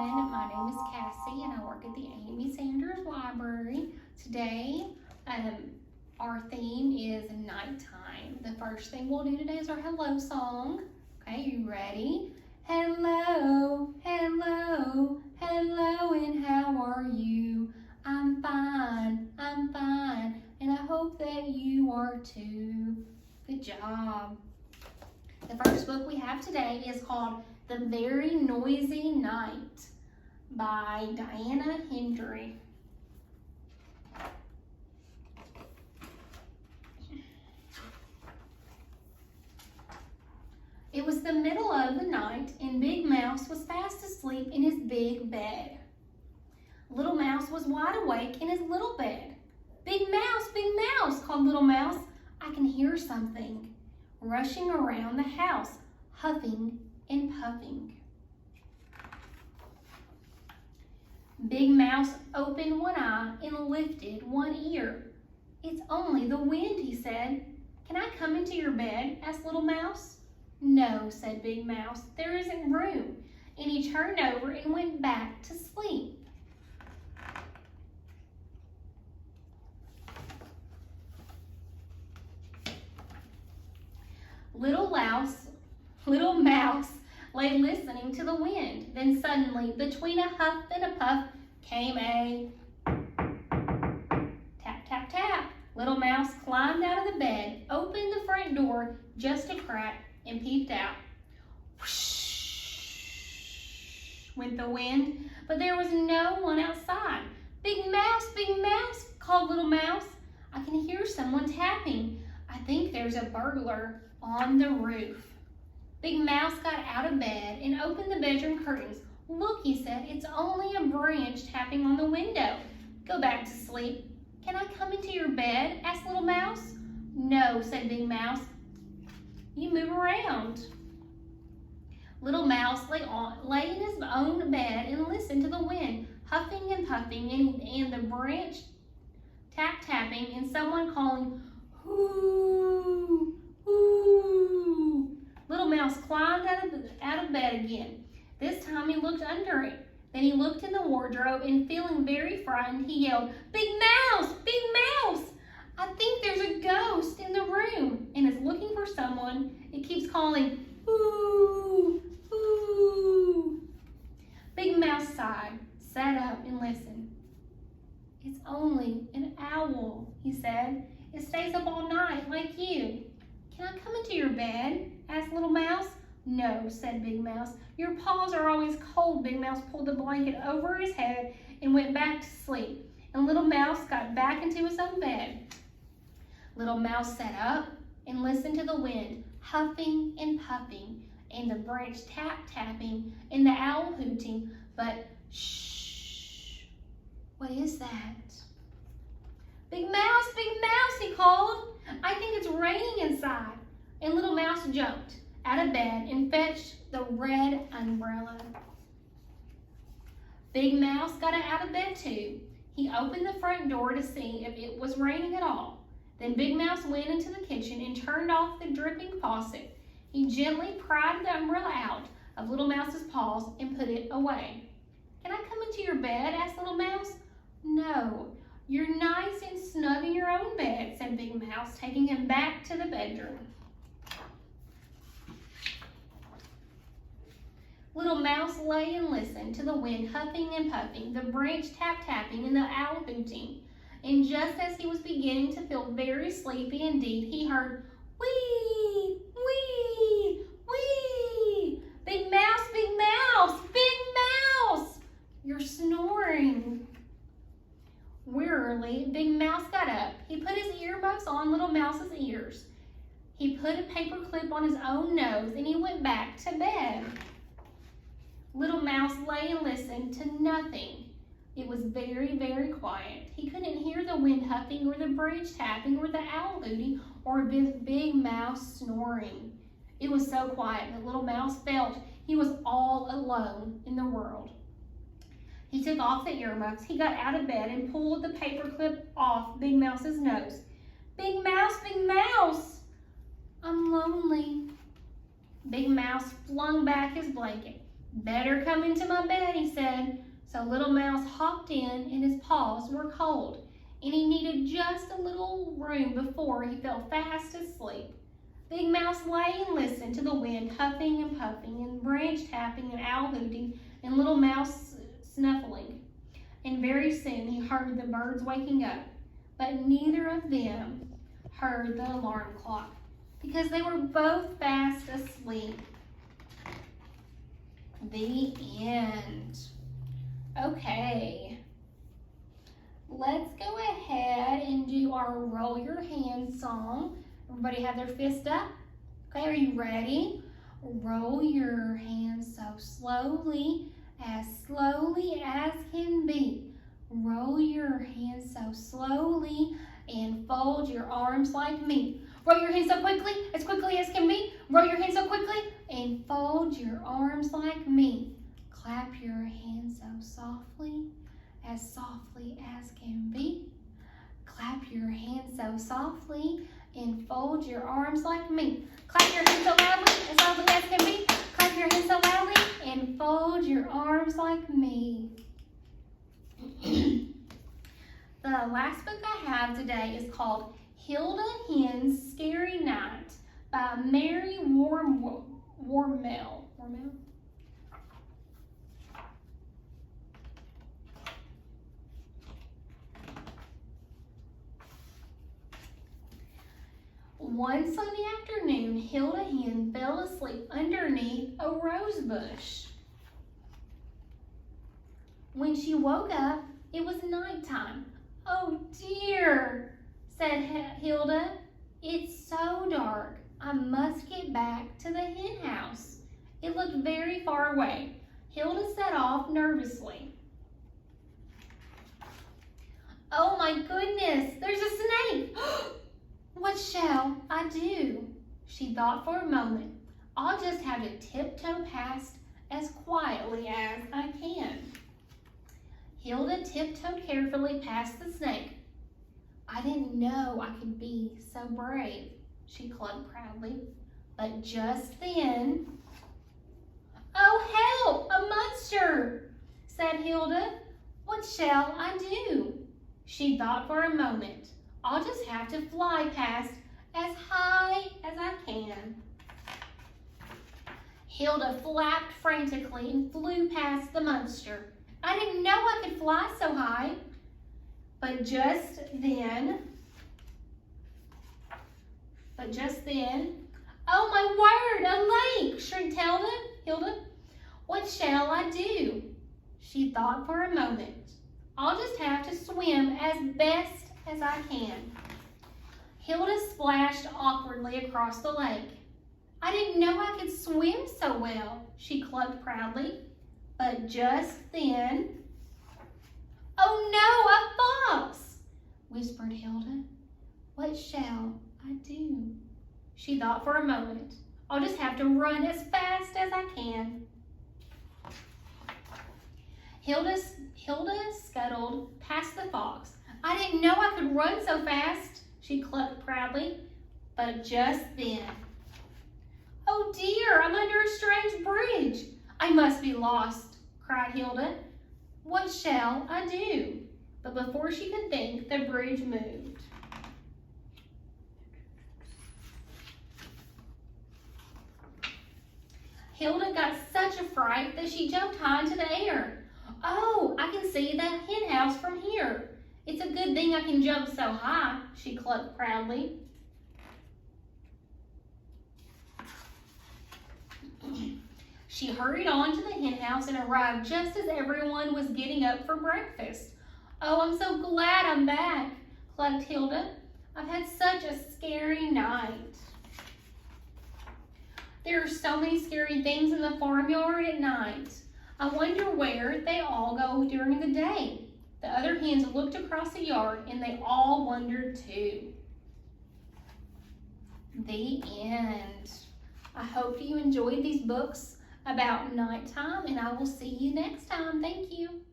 everyone. My name is Cassie and I work at the Amy Sanders Library. Today, our theme is nighttime. The first thing we'll do today is our hello song. Okay, you ready? Hello, hello, hello, and how are you? I'm fine, and I hope that you are too. Good job. The first book we have today is called The Very Noisy Night by Diana Hendry. It was the middle of the night and Big Mouse was fast asleep in his big bed. Little Mouse was wide awake in his little bed. Big Mouse, called Little Mouse. I can hear something rushing around the house, huffing and puffing. Big Mouse opened one eye and lifted one ear. It's only the wind, he said. Can I come into your bed? Asked Little Mouse. No, said Big Mouse, there isn't room. And he turned over and went back to sleep. Little Mouse lay listening to the wind. Then suddenly, between a huff and a puff, came a tap, tap, tap. Little Mouse climbed out of the bed, opened the front door just a crack, and peeped out. Whoosh, went the wind, but there was no one outside. Big Mouse, called Little Mouse. I can hear someone tapping. I think there's a burglar on the roof. Big Mouse got out of bed and opened the bedroom curtains. Look, he said, it's only a branch tapping on the window. Go back to sleep. Can I come into your bed? Asked Little Mouse. No, said Big Mouse. You move around. Little Mouse lay in his own bed and listened to the wind, huffing and puffing, and the branch tapping, and someone calling, "Hoo, hoo." Little Mouse climbed out of bed again. This time he looked under it. Then he looked in the wardrobe and feeling very frightened, he yelled, Big Mouse, I think there's a ghost in the room and is looking for someone. It keeps calling, ooh, ooh. Big Mouse sighed, sat up and listened. It's only an owl, he said. It stays up all night like you. Can I come into your bed? Asked Little Mouse. No, said Big Mouse. Your paws are always cold. Big Mouse pulled the blanket over his head and went back to sleep. And Little Mouse got back into his own bed. Little Mouse sat up and listened to the wind, huffing and puffing, and the branch tapping, and the owl hooting. But shh, what is that? Big Mouse, he called. I think it's raining inside. And Little Mouse jumped out of bed and fetched the red umbrella. Big Mouse got out of bed too. He opened the front door to see if it was raining at all. Then Big Mouse went into the kitchen and turned off the dripping faucet. He gently pried the umbrella out of Little Mouse's paws and put it away. Can I come into your bed? Asked Little Mouse. No, you're nice and snug in your own bed, said Big Mouse, taking him back to the bedroom. Little Mouse lay and listened to the wind huffing and puffing, the branch tapping, and the owl hooting. And just as he was beginning to feel very sleepy indeed, he heard, wee, wee, wee. Big Mouse, you're snoring. Wearily, Big Mouse got up. He put his earmuffs on Little Mouse's ears. He put a paper clip on his own nose, and he went back to bed. Little Mouse lay and listened to nothing. It was very, very quiet. He couldn't hear the wind huffing or the branch tapping or the owl hooting or Big Mouse snoring. It was so quiet that Little Mouse felt he was all alone in the world. He took off the earmuffs. He got out of bed and pulled the paper clip off Big Mouse's nose. Big Mouse, I'm lonely. Big Mouse flung back his blanket. "Better come into my bed," he said. So Little Mouse hopped in and his paws were cold, and he needed just a little room before he fell fast asleep. Big Mouse lay and listened to the wind huffing and puffing and branch tapping and owl hooting and Little Mouse snuffling. And very soon he heard the birds waking up, but neither of them heard the alarm clock because they were both fast asleep. The end. Okay, let's go ahead and do our Roll Your Hands song. Everybody have their fist up? Okay, are you ready? Roll your hands so slowly as can be. Roll your hands so slowly and fold your arms like me. Roll your hands so quickly as can be. Roll your hands so quickly and fold your arms like me. Clap your hands so softly as can be. Clap your hands so softly and fold your arms like me. Clap your hands so loudly as can be. Clap your hands so loudly and fold your arms like me. The last book I have today is called Hilda Hen's Scary Night by Mary Wormel. One Sunday afternoon, Hilda Hen fell asleep underneath a rose bush. When she woke up, it was nighttime. "Oh dear," said Hilda. "It's so dark. I must get back to the hen house." It looked very far away. Hilda set off nervously. "Oh my goodness, there's a snake!" "What shall I do?" She thought for a moment. "I'll just have to tiptoe past as quietly as I can." Hilda tiptoed carefully past the snake. "I didn't know I could be so brave," she clucked proudly. But just then, "Oh, help! A monster!" said Hilda. "What shall I do?" She thought for a moment. "I'll just have to fly past as high as I can." Hilda flapped frantically and flew past the monster. "I didn't know I could fly so high." But just then, "Oh my word, a lake!" shrieked Hilda. "What shall I do?" She thought for a moment. "I'll just have to swim as best as I can." Hilda splashed awkwardly across the lake. "I didn't know I could swim so well," she clucked proudly. But just then, "Oh no, a fox!" whispered Hilda. "What shall I do?" She thought for a moment. "I'll just have to run as fast as I can." Hilda scuttled past the fox. "I didn't know I could run so fast," she clucked proudly. But just then, "Oh dear, I'm under a strange bridge. I must be lost," cried Hilda. "What shall I do?" But before she could think, the bridge moved. Hilda got such a fright that she jumped high into the air. "Oh, I can see the hen house from here. It's a good thing I can jump so high," she clucked proudly. She hurried on to the hen house and arrived just as everyone was getting up for breakfast. "Oh, I'm so glad I'm back," clucked Hilda. "I've had such a scary night." There are so many scary things in the farmyard at night. I wonder where they all go during the day. The other hens looked across the yard and they all wondered too. The end. I hope you enjoyed these books about nighttime, and I will see you next time. Thank you.